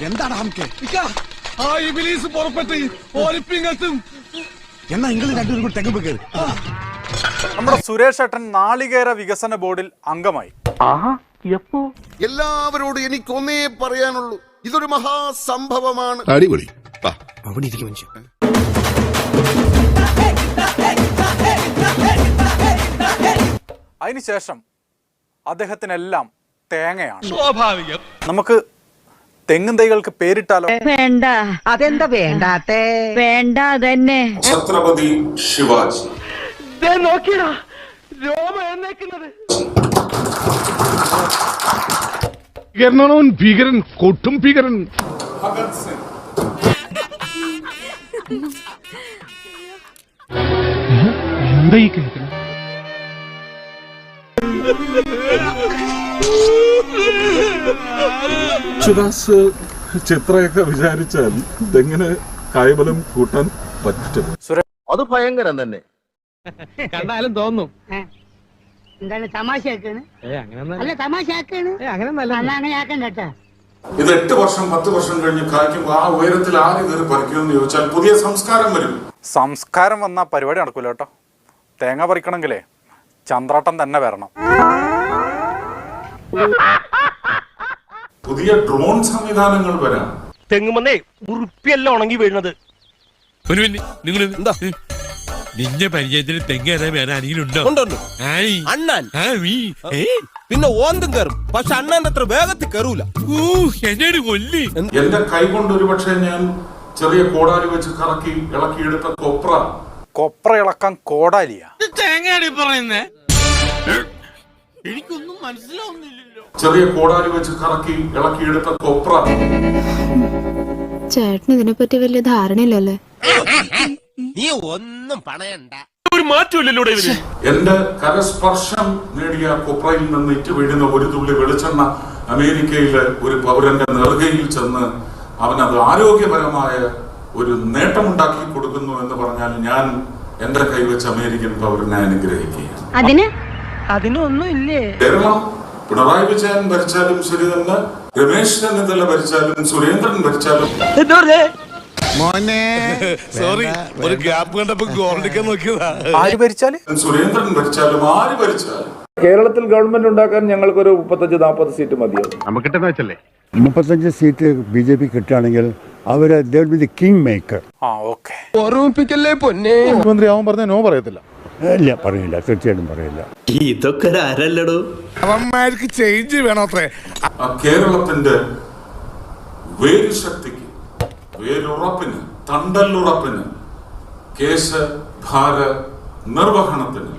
എന്താണ് ഹംകെ? ആ ഇബിലീസ് പുറപ്പെട്ട് ഓലിപ്പിങ്ങത്തും എന്നാ നിങ്ങൾ രണ്ടുപേരും കൂടി തെങ്ങ് കയറി. നമ്മുടെ സുരേഷ് ഏട്ടൻ നാളികേര വികസന ബോർഡിൽ അംഗമായി. എല്ലാവരോടും എനിക്കൊന്നേ പറയാനുള്ളൂ, ഇതൊരു മഹാസംഭവമാണ്. അടിപൊളി. അവിടെ ഇരിക്കും മനുഷ്യൻ. അതിനുശേഷം അദ്ദേഹത്തിനെല്ലാം തേങ്ങയാണ്. സ്വാഭാവികം. നമുക്ക് തെങ്ങും തൈകൾക്ക് പേരിട്ടാലോ? വേണ്ട. അതെന്താ വേണ്ടാത്തേ? വേണ്ട തന്നെ. ഛത്രപതി ശിവാജി. നോക്കിയടാ രോമ എന്നേക്കുന്നത്. ഭീകരൻ, കൊട്ടും ഭീകരൻ. ഭഗത് സിംഗ്. എന്താ ഈ കേൾക്കണം? യേശുദാസ് ചിത്രയൊക്കെ വിചാരിച്ചാൽ തെങ്ങിന് കായ്ബലം കൂട്ടാൻ പറ്റും. അത് ഭയങ്കരം തന്നെ. കണ്ടാലും തോന്നും. എന്താണ് തമാശയാക്കാണ്? അല്ല തമാശയാക്കാണ്. അങ്ങനെ ആക്കണ്ട കേട്ടാ. ഇത് 8 വർഷം 10 വർഷം കഴിഞ്ഞ് കായ്ക്കുമ്പോൾ ആ ഉയരത്തിൽ ആര് കയറി പറിക്കുമെന്ന് ചോദിച്ചാൽ പുതിയ സംസ്കാരം വരും. സംസ്കാരം വന്ന പരിപാടി നടക്കൂല കേട്ടോ. തേങ്ങ പറിക്കണമെങ്കിലേ ചന്ദ്രാട്ടം തന്നെ വരണം. പുതിയ ഡ്രോൺ സംവിധാനങ്ങൾ വരാം. തെങ്ങുമന്നേ ഉറുപ്പിയല്ല ഉണങ്ങി വീഴുന്നത്. നിന്റെ പരിചയത്തിന് തെങ്ങേറാൻ ആരെങ്കിലുണ്ടോ? അണ്ണൻ പിന്നെ ഓന്തും കയറും, പക്ഷെ അണ്ണന്റെ അത്ര വേഗത്തിൽ കയറൂല. എന്നോട് കൊല്ലി. എന്റെ കൈകൊണ്ട് ഒരുപക്ഷെ ഞാൻ ചെറിയ കോടാലി വെച്ച് കറക്കി ഇളക്കിയെടുത്ത കൊപ്ര ഇളക്കാൻ കോടാലിയാ? തേങ്ങയാണ് പറയുന്നേ. എനിക്കൊന്നും മനസ്സിലാവുന്നില്ലല്ലോ. ചെറിയ കോടാലി വെച്ച് കറക്കി ഇളക്കിയെടുത്ത ചേട്ടന് ഇതിനെപ്പറ്റി വലിയ ധാരണയില്ലല്ലേ? നീ ഒന്നും പണയണ്ട. ഒരു മാറ്റമില്ലല്ലോ ഇവര്. എന്റെ കരസ്പർശം നേടിയ കൊപ്രയിൽ നിന്ന് ഇറ്റ് വീഴുന്ന ഒരു തുള്ളി വെളിച്ചെണ്ണ അമേരിക്കയിലെ ഒരു പൗരന്റെ നെറുകയിൽ ചെന്ന് അവനത് ആരോഗ്യപരമായ ഒരു നേട്ടമുണ്ടാക്കി കൊടുക്കുന്നു എന്ന് പറഞ്ഞാൽ ഞാൻ എന്റെ കൈവച്ച് അമേരിക്കൻ പൗരനെ അനുഗ്രഹിക്കുകയാണ്. അതിനൊന്നും ഇല്ലേ? കേരളം പിണറായി വിജയൻ ഭരിച്ചാലും ശരി തന്നെ, രമേശ് ചെന്നിത്തല ഭരിച്ചാലും സുരേന്ദ്രൻ ഭരിച്ചാലും, സോറി ഒരു ഗ്യാപ്പ് കണ്ടപ്പോ ഗോൾഡിക്കാൻ നോക്കിയതാ. ആര് ഭരിച്ചാല്? സുരേന്ദ്രൻ ഭരിച്ചാലും ആര് ഭരിച്ചാലും കേരളത്തിൽ ഗവൺമെന്റ് ഉണ്ടാക്കാൻ ഞങ്ങൾക്കൊരു 35-40 സീറ്റ് മതിയാവും. നമുക്ക് കിട്ടുന്ന വെച്ചല്ലേ 35 സീറ്റ് BJP കിട്ടുകയാണെങ്കിൽ അവര് കിങ് മേക്കർ. ഓർമ്മിപ്പിക്കല്ലേ പൊന്നെ. മുഖ്യമന്ത്രി ആവാൻ പറഞ്ഞാൽ നോ പറയത്തില്ല. ഇല്ല, പറയില്ല, തീർച്ചയായിട്ടും പറയില്ല. ഇതൊക്കെ ആരല്ലടോ. അവന്മാർക്ക് ചേഞ്ച് വേണോത്രേ. കേരളത്തിന്റെ വേരുശക്തിക്ക്, വേരുറപ്പിന്, തണ്ടല്ലുറപ്പിന്, കേശഭാര നിർവഹണത്തിന്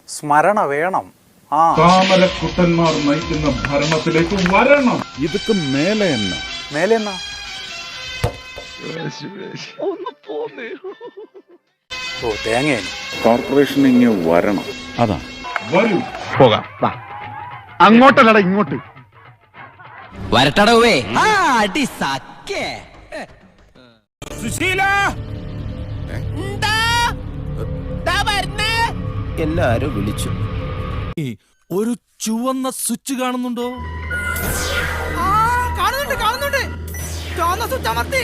സ്മരണ വേണം. താമരക്കുട്ടന്മാർ നയിക്കുന്ന ഭരണത്തിലേക്ക് വരണം. ഇതൊക്കെ മേലെ മേലെന്നാ തേങ്ങ കോർപ്പറേഷൻ ഇങ്ങനെ വരണം. അതാണ്. വരൂ, പോകാം. അങ്ങോട്ടല്ലടാ ഇങ്ങോട്ട്. വരട്ടടവേ. എല്ലാരും വിളിച്ചു. ഒരു ചുവന്ന സ്വിച്ച് കാണുന്നുണ്ടോ? കാണുന്നുണ്ട്. ചുവന്ന സ്വിച്ച് അമർത്തി.